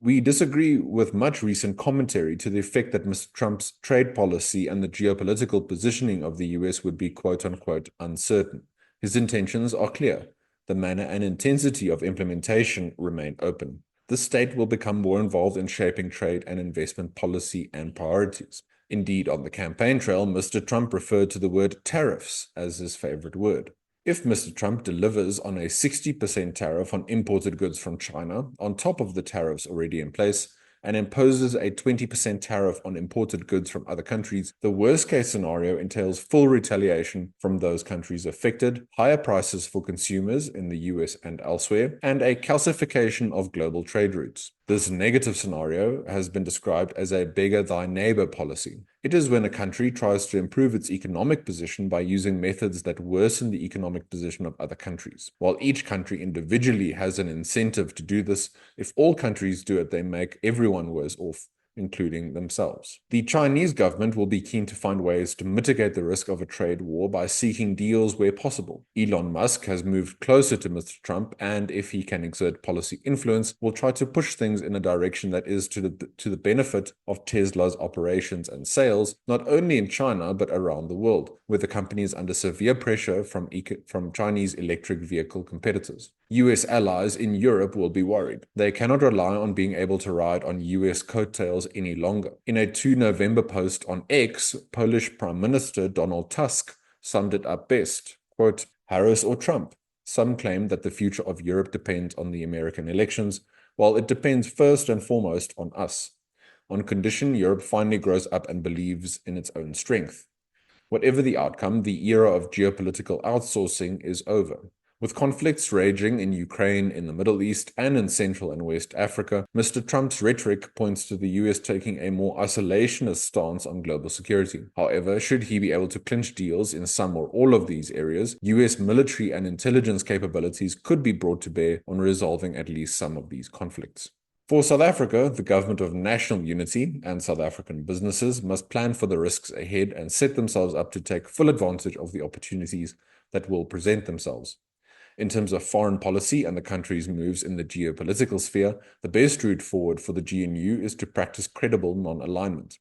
We disagree with much recent commentary to the effect that Mr. Trump's trade policy and the geopolitical positioning of the US would be quote-unquote uncertain. His intentions are clear. The manner and intensity of implementation remain open. The state will become more involved in shaping trade and investment policy and priorities. Indeed, on the campaign trail, Mr. Trump referred to the word tariffs as his favorite word. If Mr. Trump delivers on a 60% tariff on imported goods from China, on top of the tariffs already in place, and imposes a 20% tariff on imported goods from other countries, the worst-case scenario entails full retaliation from those countries affected, higher prices for consumers in the US and elsewhere, and a calcification of global trade routes. This negative scenario has been described as a beggar thy neighbor policy. It is when a country tries to improve its economic position by using methods that worsen the economic position of other countries. While each country individually has an incentive to do this, if all countries do it, they make everyone worse off, including themselves. The Chinese government will be keen to find ways to mitigate the risk of a trade war by seeking deals where possible. Elon Musk has moved closer to Mr. Trump and, if he can exert policy influence, will try to push things in a direction that is to the benefit of Tesla's operations and sales, not only in China but around the world, where the company is under severe pressure from Chinese electric vehicle competitors. US allies in Europe will be worried. They cannot rely on being able to ride on US coattails any longer. In a 2 November post on X, Polish Prime Minister Donald Tusk summed it up best. Quote, Harris or Trump? Some claim that the future of Europe depends on the American elections, while it depends first and foremost on us, on condition Europe finally grows up and believes in its own strength. Whatever the outcome, the era of geopolitical outsourcing is over. With conflicts raging in Ukraine, in the Middle East, and in Central and West Africa, Mr. Trump's rhetoric points to the US taking a more isolationist stance on global security. However, should he be able to clinch deals in some or all of these areas, US military and intelligence capabilities could be brought to bear on resolving at least some of these conflicts. For South Africa, the government of national unity and South African businesses must plan for the risks ahead and set themselves up to take full advantage of the opportunities that will present themselves. In terms of foreign policy and the country's moves in the geopolitical sphere, the best route forward for the GNU is to practice credible non-alignment.